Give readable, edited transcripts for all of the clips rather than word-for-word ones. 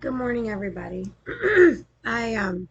Good morning, everybody. I um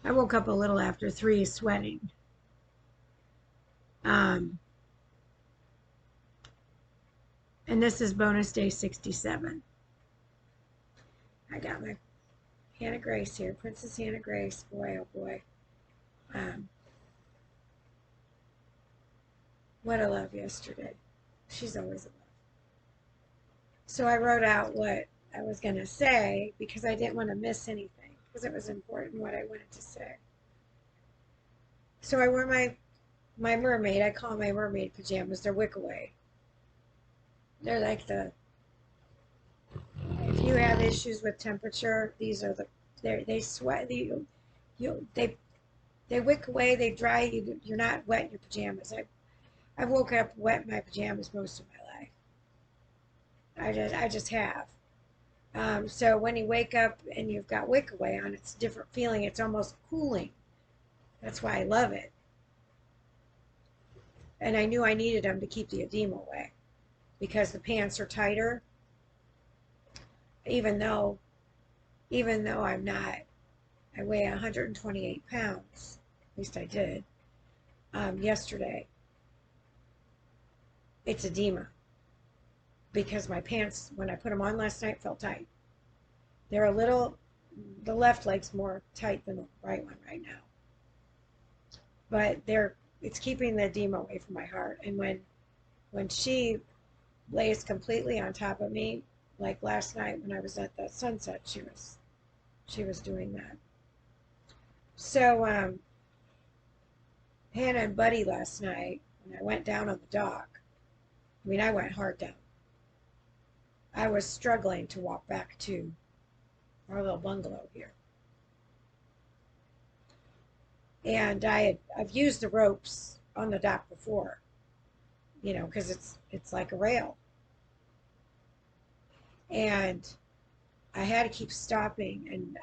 I woke up a little after 3 sweating. Um and this is bonus day 67. I got my Hannah Grace here, Princess Hannah Grace. Boy, oh boy. Um what a love yesterday. She's always a love. So I wrote out what I was going to say because I didn't want to miss anything because it was important what I wanted to say. So I wore my mermaid, I call my mermaid pajamas. They're wick away. They're like if you have issues with temperature, these are they sweat they wick away, they dry you're not wet in your pajamas. I woke up wet in my pajamas most of my life. I just have. So when you wake up and you've got wick away on, it's a different feeling. It's almost cooling. That's why I love it. And I knew I needed them to keep the edema away because the pants are tighter. Even though I'm not, I weigh 128 pounds. At least I did. Yesterday. It's edema because my pants, when I put them on last night, felt tight. They're the left leg's more tight than the right one right now. But it's keeping the edema away from my heart. And when she lays completely on top of me, like last night when I was at the sunset, she was doing that. So Hannah and Buddy last night, when I went down on the dock, I went hard down. I was struggling to walk back to our little bungalow here. And I've used the ropes on the dock before, because it's like a rail. And I had to keep stopping, and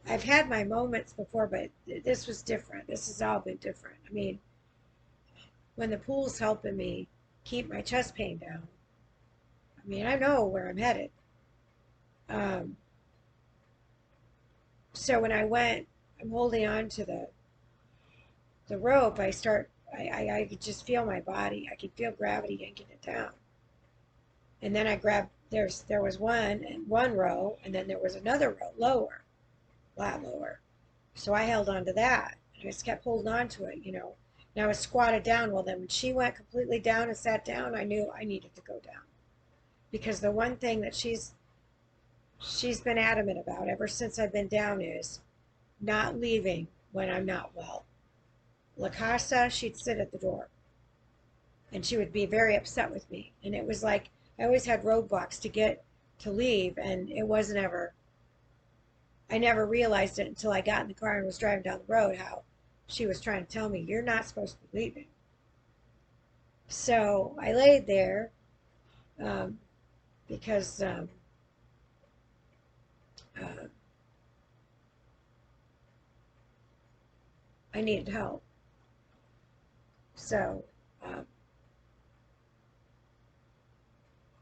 I've had my moments before, but this was different. This has all been different. When the pool's helping me keep my chest pain down, I know where I'm headed. So when I'm holding on to the rope. I could just feel my body. I could feel gravity yanking it down. And then I grabbed, there was one row, and then there was another row lower, a lot lower. So I held on to that, and I just kept holding on to it, And I was squatted down. Well, then when she went completely down and sat down, I knew I needed to go down. Because the one thing that she's been adamant about ever since I've been down is not leaving when I'm not well. La Casa, she'd sit at the door, and she would be very upset with me. And it was like I always had roadblocks to leave, and it wasn't ever. I never realized it until I got in the car and was driving down the road how she was trying to tell me you're not supposed to be leaving. So I laid there because uh, I needed help. So um,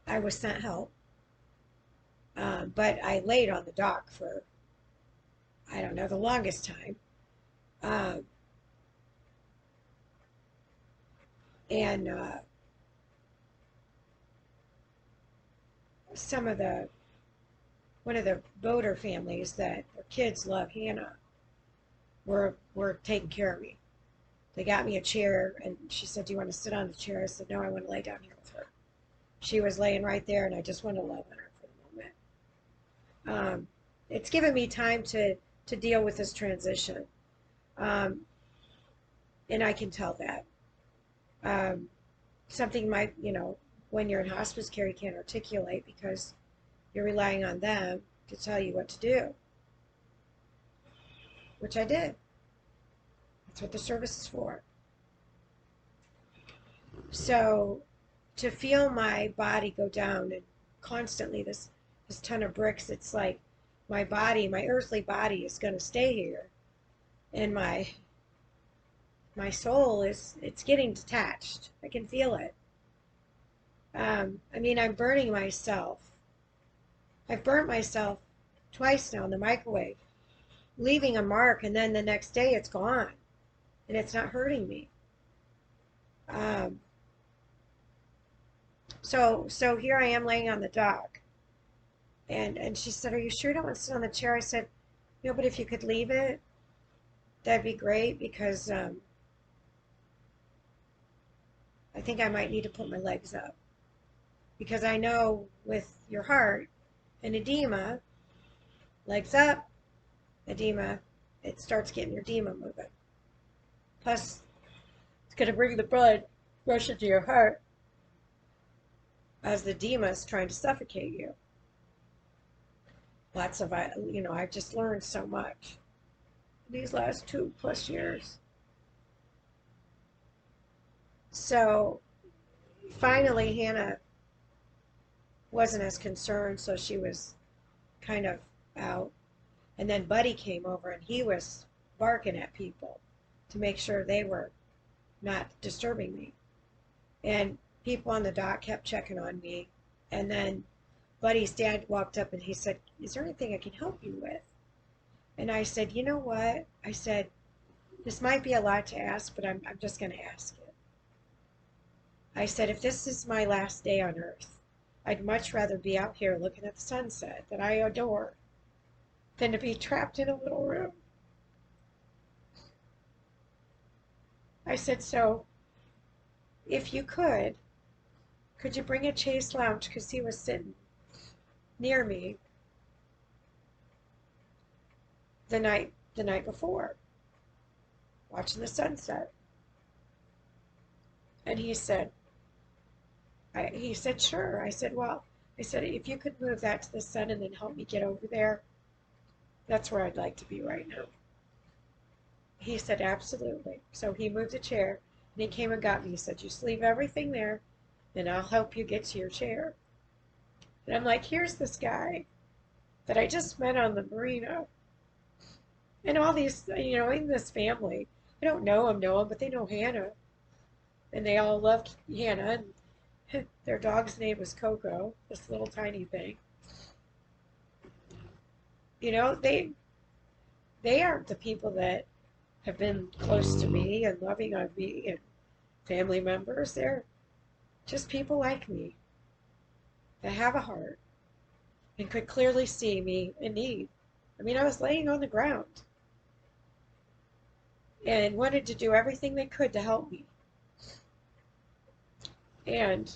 I was sent help, but I laid on the dock for I don't know the longest time. Um, and some of the one of the boater families that their kids love Hannah were taking care of me. They got me a chair, and she said, "Do you want to sit on the chair?" I said, "No, I want to lay down here with her." She was laying right there, and I just wanted to love on her for the moment. It's given me time to deal with this transition, um, and I can tell that. Um, Something might, when you're in hospice care, you can't articulate because you're relying on them to tell you what to do, which I did. That's what the service is for. So to feel my body go down and constantly this ton of bricks, it's like my earthly body is going to stay here, and my soul it's getting detached. I can feel it. I mean, I'm burning myself. I've burnt myself twice now in the microwave, leaving a mark, and then the next day it's gone, and it's not hurting me. Um, so here I am laying on the dock, and she said, "Are you sure you don't want to sit on the chair?" I said, "No, but if you could leave it, that'd be great because I think I might need to put my legs up because I know with your heart and edema, legs up, edema, it starts getting your edema moving. Plus, it's going to bring the blood rushing to your heart as the edema is trying to suffocate you. Lots of, I've just learned so much these last 2+ years. So finally, Hannah wasn't as concerned, so she was kind of out. And then Buddy came over and he was barking at people to make sure they were not disturbing me. And people on the dock kept checking on me. And then Buddy's dad walked up and he said, "Is there anything I can help you with?" And I said, "You know what?" I said, "This might be a lot to ask, but I'm just going to ask it." I said, "If this is my last day on earth, I'd much rather be out here looking at the sunset that I adore than to be trapped in a little room." I said, "So if you could you bring a chaise lounge?" Because he was sitting near me the night before, watching the sunset. And he said, "Sure." I said, "Well," I said, "if you could move that to the sun and then help me get over there, that's where I'd like to be right now." He said, "Absolutely." So he moved a chair and he came and got me. He said, "Just leave everything there and I'll help you get to your chair." And I'm like, here's this guy that I just met on the marina. And all these, in this family, I don't know him, but they know Hannah. And they all loved Hannah. And their dog's name was Coco, this little tiny thing. You know, they aren't the people that have been close to me and loving on me and family members. They're just people like me that have a heart and could clearly see me in need. I mean, I was laying on the ground and wanted to do everything they could to help me. And,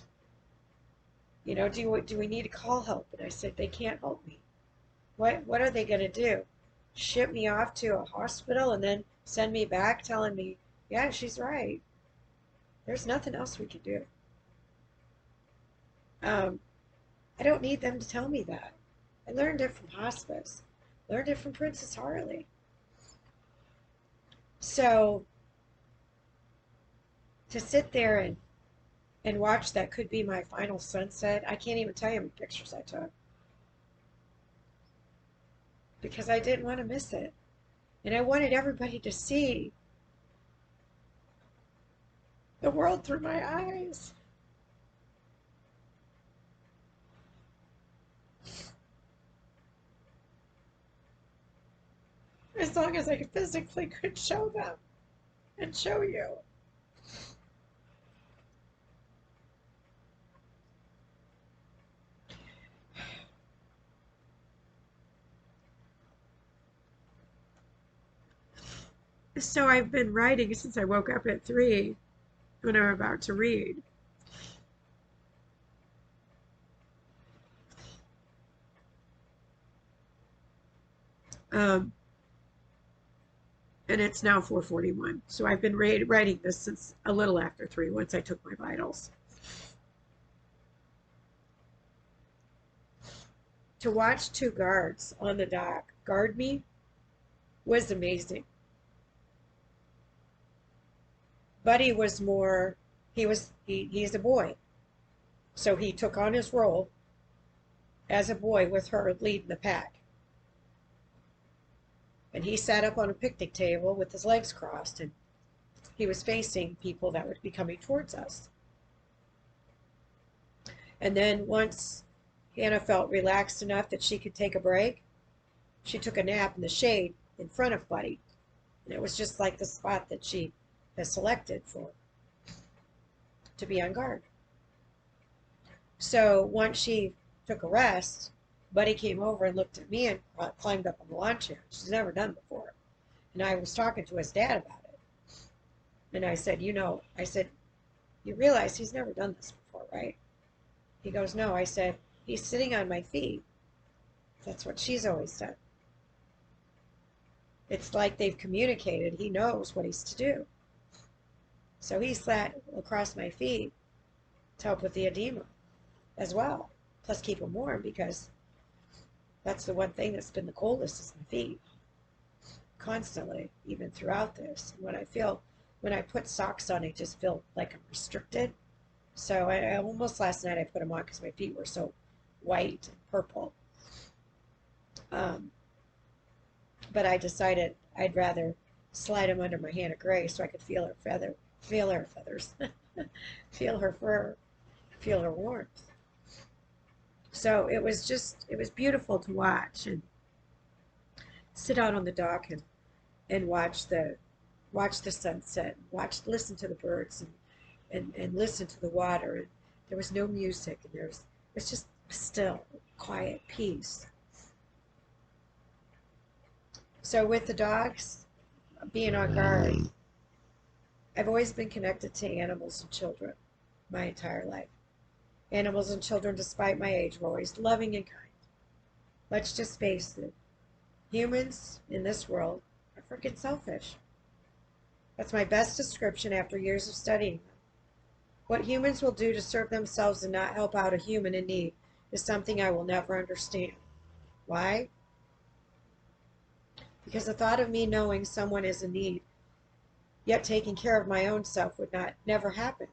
do we need to call help? And I said, they can't help me. What are they going to do? Ship me off to a hospital and then send me back telling me, yeah, she's right. There's nothing else we can do. Um, I don't need them to tell me that. I learned it from hospice, learned it from Princess Harley. So to sit there and watch that could be my final sunset, I can't even tell you how many pictures I took because I didn't want to miss it. And I wanted everybody to see the world through my eyes. As long as I physically could show them and show you. So I've been writing since I woke up at 3 when I'm about to read. Um, and it's now 4:41. So I've been writing this since a little after 3 once I took my vitals. To watch 2 guards on the dock guard me was amazing. Buddy was more, he's a boy. So he took on his role as a boy with her leading the pack. And he sat up on a picnic table with his legs crossed and he was facing people that would be coming towards us. And then once Hannah felt relaxed enough that she could take a break, she took a nap in the shade in front of Buddy. And it was just like the spot that she has selected for to be on guard. So once she took a rest, Buddy came over and looked at me and climbed up on the lawn chair. She's never done before. And I was talking to his dad about it. And I said, you realize he's never done this before, right? He goes, no. I said, he's sitting on my feet. That's what she's always done. It's like they've communicated. He knows what he's to do. So he sat across my feet to help with the edema as well. Plus keep them warm, because that's the one thing that's been the coldest is my feet. Constantly, even throughout this. When I put socks on, I just feel like I'm restricted. So I almost last night I put them on because my feet were so white and purple. But I decided I'd rather slide them under my Hannah Gray so I could feel her feathers, feel her fur, feel her warmth. So it was beautiful to watch and sit out on the dock and watch the sunset, listen to the birds and listen to the water. And there was no music, and it was just still, quiet, peace. So with the dogs being on guard, I've always been connected to animals and children my entire life. Animals and children, despite my age, were always loving and kind. Let's just face it. Humans in this world are freaking selfish. That's my best description after years of studying them. What humans will do to serve themselves and not help out a human in need is something I will never understand. Why? Because the thought of me knowing someone is in need, yet taking care of my own self would never happen.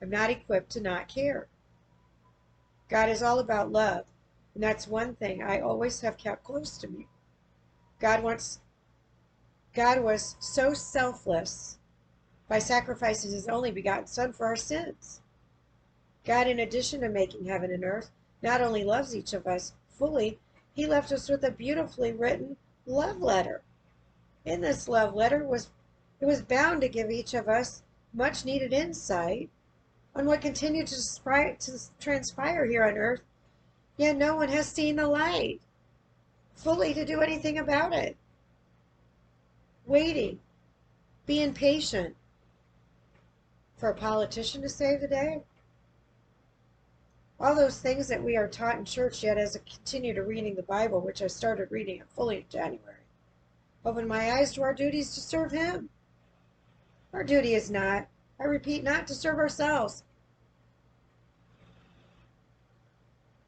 I'm not equipped to not care. God is all about love, and that's one thing I always have kept close to me. God was so selfless by sacrificing his only begotten Son for our sins. God, in addition to making heaven and earth, not only loves each of us fully, he left us with a beautifully written love letter. In this love letter it was bound to give each of us much needed insight on what continued to transpire here on earth, yet no one has seen the light fully to do anything about it. Waiting, being patient for a politician to save the day. All those things that we are taught in church, yet as I continue to reading the Bible, which I started reading it fully in January, opened my eyes to our duties to serve him. Our duty is not, I repeat, not to serve ourselves,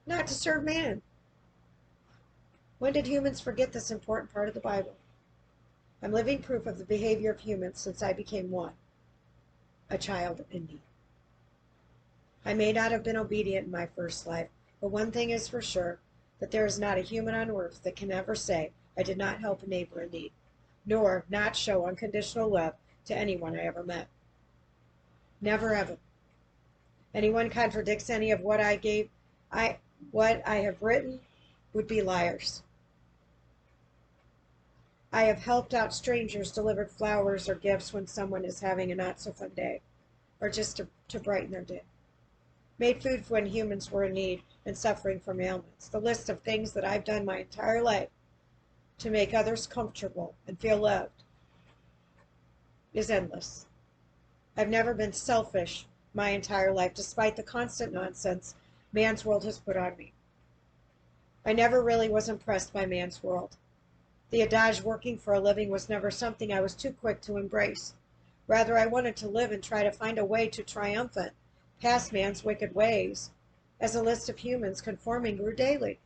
not to serve man. When did humans forget this important part of the Bible? I'm living proof of the behavior of humans since I became one, a child in need. I may not have been obedient in my first life, but one thing is for sure, that there is not a human on earth that can ever say, I did not help a neighbor in need, nor not show unconditional love to anyone I ever met. Never ever. Anyone contradicts any of what I have written would be liars. I have helped out strangers, delivered flowers or gifts when someone is having a not so fun day, or just to brighten their day. Made food when humans were in need and suffering from ailments. The list of things that I've done my entire life to make others comfortable and feel loved is endless. I've never been selfish my entire life, despite the constant nonsense man's world has put on me. I never really was impressed by man's world. The adage working for a living was never something I was too quick to embrace. Rather, I wanted to live and try to find a way to triumphant past man's wicked ways, as a list of humans conforming grew daily.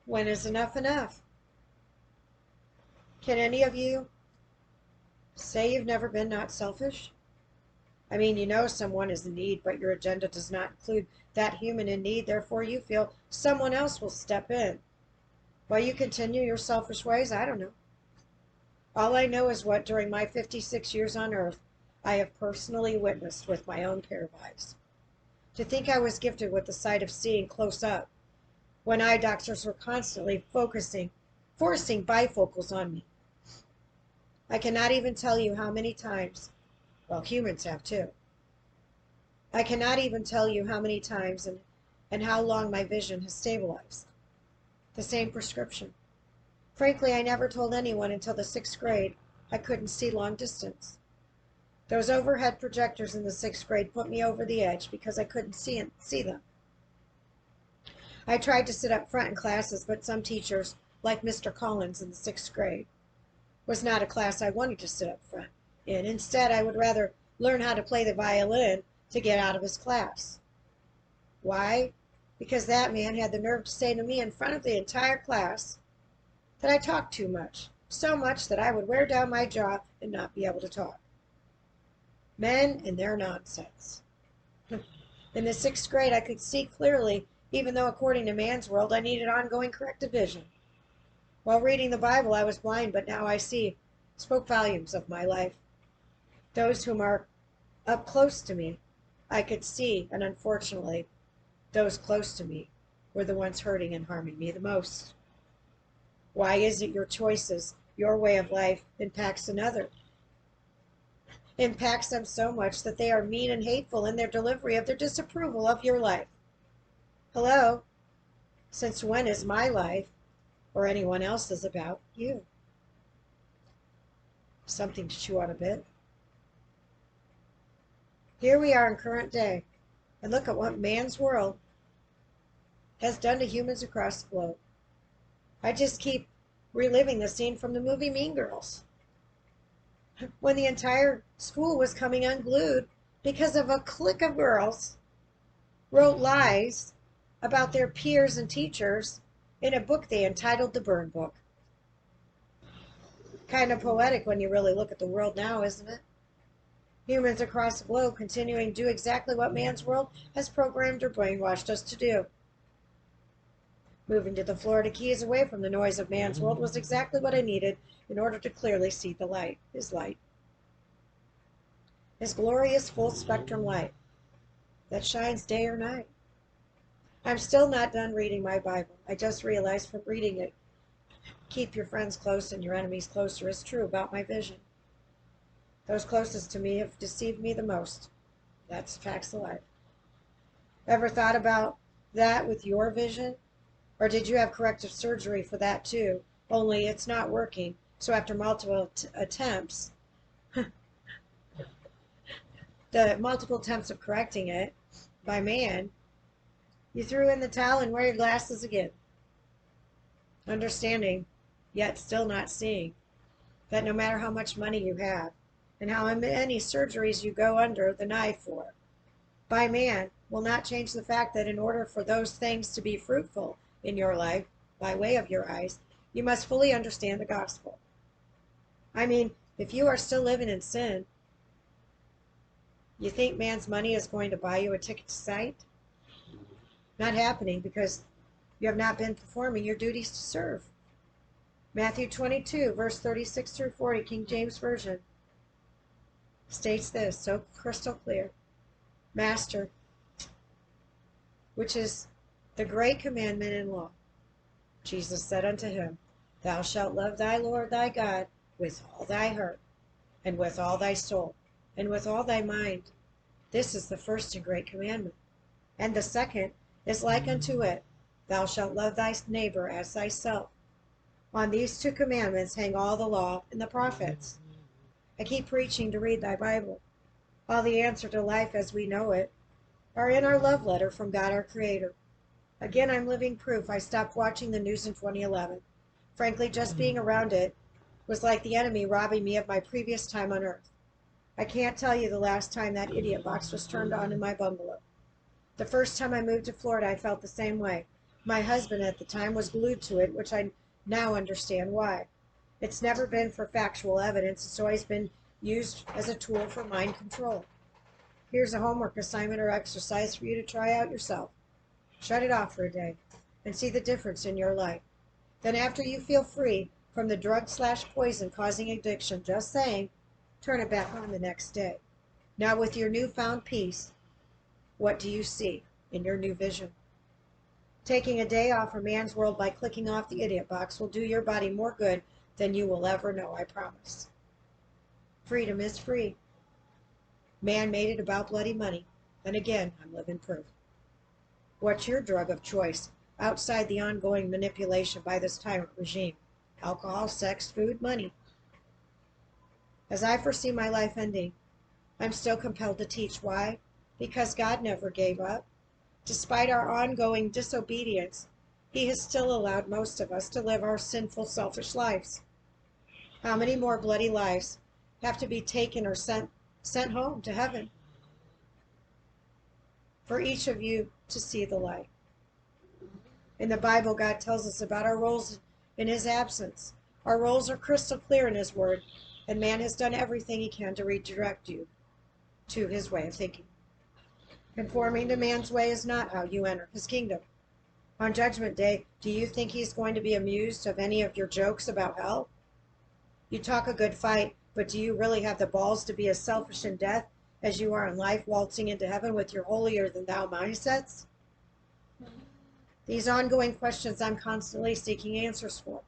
When is enough enough? Can any of you say you've never been not selfish? I mean, you know someone is in need, but your agenda does not include that human in need, therefore you feel someone else will step in. While you continue your selfish ways, I don't know. All I know is what, during my 56 years on earth, I have personally witnessed with my own pair of eyes. To think I was gifted with the sight of seeing close up when eye doctors were constantly forcing bifocals on me. I cannot even tell you how many times, well, humans have too. I cannot even tell you how many times and how long my vision has stabilized. The same prescription. Frankly, I never told anyone until the 6th grade I couldn't see long distance. Those overhead projectors in the 6th grade put me over the edge because I couldn't see them. I tried to sit up front in classes, but some teachers, like Mr. Collins in the 6th grade, was not a class I wanted to sit up front in. Instead, I would rather learn how to play the violin to get out of his class. Why? Because that man had the nerve to say to me in front of the entire class that I talked too much, so much that I would wear down my jaw and not be able to talk. Men and their nonsense. In the 6th grade, I could see clearly, even though according to man's world, I needed ongoing corrective vision. While reading the Bible, I was blind, but now I see, spoke volumes of my life. Those whom are up close to me, I could see, and unfortunately, those close to me were the ones hurting and harming me the most. Why is it your choices, your way of life, impacts another? Impacts them so much that they are mean and hateful in their delivery of their disapproval of your life. Hello? Since when is my life, or anyone else's, about you? Something to chew on a bit. Here we are in current day, and look at what man's world has done to humans across the globe. I just keep reliving the scene from the movie Mean Girls, when the entire school was coming unglued because of a clique of girls wrote lies about their peers and teachers in a book they entitled The Burn Book. Kind of poetic when you really look at the world now, isn't it? Humans across the globe continuing to do exactly what man's world has programmed or brainwashed us to do. Moving to the Florida Keys away from the noise of man's world was exactly what I needed in order to clearly see the light, his glorious full spectrum light that shines day or night. I'm still not done reading my Bible. I just realized from reading it, keep your friends close and your enemies closer is true about my vision. Those closest to me have deceived me the most. That's facts of life. Ever thought about that with your vision? Or did you have corrective surgery for that too? Only it's not working. So after multiple attempts, the multiple attempts of correcting it by man, you threw in the towel and wear your glasses again. Understanding, yet still not seeing, that no matter how much money you have and how many surgeries you go under the knife for, by man will not change the fact that in order for those things to be fruitful in your life, by way of your eyes, you must fully understand the gospel. I mean, if you are still living in sin, you think man's money is going to buy you a ticket to sight? Not happening, because you have not been performing your duties to serve. Matthew 22, verse 36 through 40, King James Version, states this so crystal clear. Master, which is the great commandment in law, Jesus said unto him, Thou shalt love thy Lord thy God with all thy heart, and with all thy soul, and with all thy mind. This is the first and great commandment. And the second is like unto it, Thou shalt love thy neighbor as thyself. On these two commandments hang all the law and the prophets. I keep preaching to read thy Bible. All the answer to life as we know it are in our love letter from God our Creator. Again, I'm living proof I stopped watching the news in 2011. Frankly, just being around it was like the enemy robbing me of my previous time on earth. I can't tell you the last time that idiot box was turned on in my bungalow. The first time I moved to Florida, I felt the same way. My husband at the time was glued to it, which I now understand why. It's never been for factual evidence. It's always been used as a tool for mind control. Here's a homework assignment or exercise for you to try out yourself. Shut it off for a day and see the difference in your life. Then after you feel free from the drug/poison causing addiction, just saying, turn it back on the next day. Now with your newfound peace, What do you see in your new vision? Taking a day off from man's world by clicking off the idiot box will do your body more good than you will ever know, I promise. Freedom is free. Man made it about bloody money, and again, I'm living proof. What's your drug of choice outside the ongoing manipulation by this tyrant regime? Alcohol, sex, food, money. As I foresee my life ending, I'm still compelled to teach. Why? Because God never gave up. Despite our ongoing disobedience, He has still allowed most of us to live our sinful, selfish lives. How many more bloody lives have to be taken or sent home to heaven for each of you to see the light? In the Bible, God tells us about our roles in His absence. Our roles are crystal clear in His Word, and man has done everything he can to redirect you to his way of thinking. Conforming to man's way is not how you enter His kingdom. On Judgment Day, do you think He's going to be amused of any of your jokes about hell? You talk a good fight, but do you really have the balls to be as selfish in death as you are in life, waltzing into heaven with your holier-than-thou mindsets? These ongoing questions I'm constantly seeking answers for.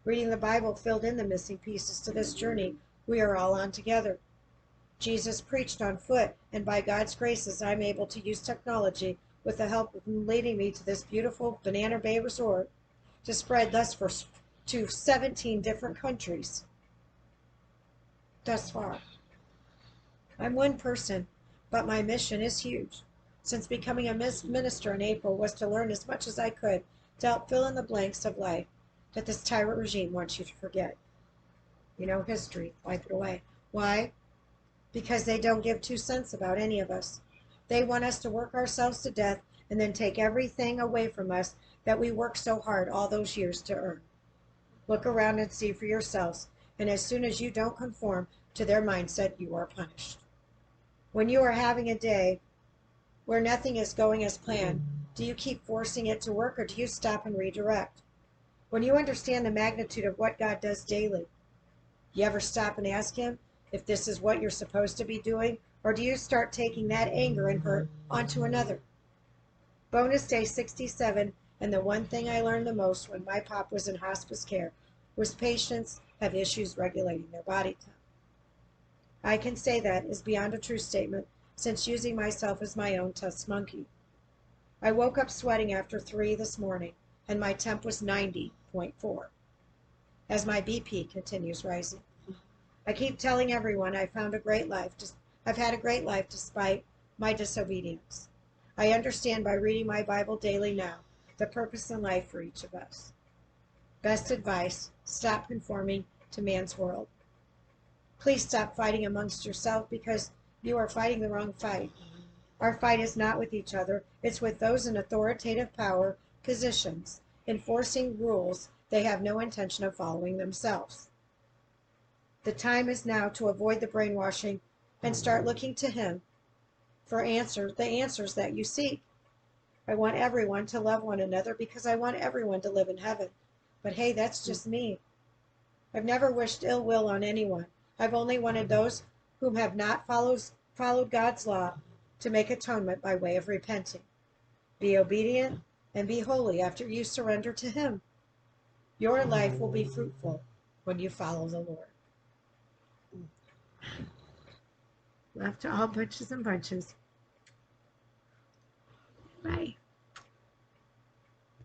Reading the Bible filled in the missing pieces to this journey we are all on together. Jesus preached on foot, and by God's graces, I'm able to use technology with the help of Him leading me to this beautiful Banana Bay resort to spread to 17 different countries thus far. I'm one person, but my mission is huge. Since becoming a minister in April was to learn as much as I could to help fill in the blanks of life that this tyrant regime wants you to forget. You know, history, wipe it away. Why? Because they don't give 2 cents about any of us. They want us to work ourselves to death and then take everything away from us that we worked so hard all those years to earn. Look around and see for yourselves, and as soon as you don't conform to their mindset, you are punished. When you are having a day where nothing is going as planned, do you keep forcing it to work, or do you stop and redirect? When you understand the magnitude of what God does daily, you ever stop and ask Him if this is what you're supposed to be doing, or do you start taking that anger and hurt onto another? Bonus day 67, and the one thing I learned the most when my pop was in hospice care was patients have issues regulating their body temp. I can say that is beyond a true statement, since using myself as my own test monkey. I woke up sweating after 3 this morning, and my temp was 90.4, as my BP continues rising. I keep telling everyone I've had a great life despite my disobedience. I understand by reading my Bible daily now the purpose in life for each of us. Best advice, stop conforming to man's world. Please stop fighting amongst yourself, because you are fighting the wrong fight. Our fight is not with each other, it's with those in authoritative power positions, enforcing rules they have no intention of following themselves. The time is now to avoid the brainwashing and start looking to Him for the answers that you seek. I want everyone to love one another because I want everyone to live in heaven. But hey, that's just me. I've never wished ill will on anyone. I've only wanted those whom have not followed God's law to make atonement by way of repenting. Be obedient and be holy after you surrender to Him. Your life will be fruitful when you follow the Lord. Love to all bunches and bunches.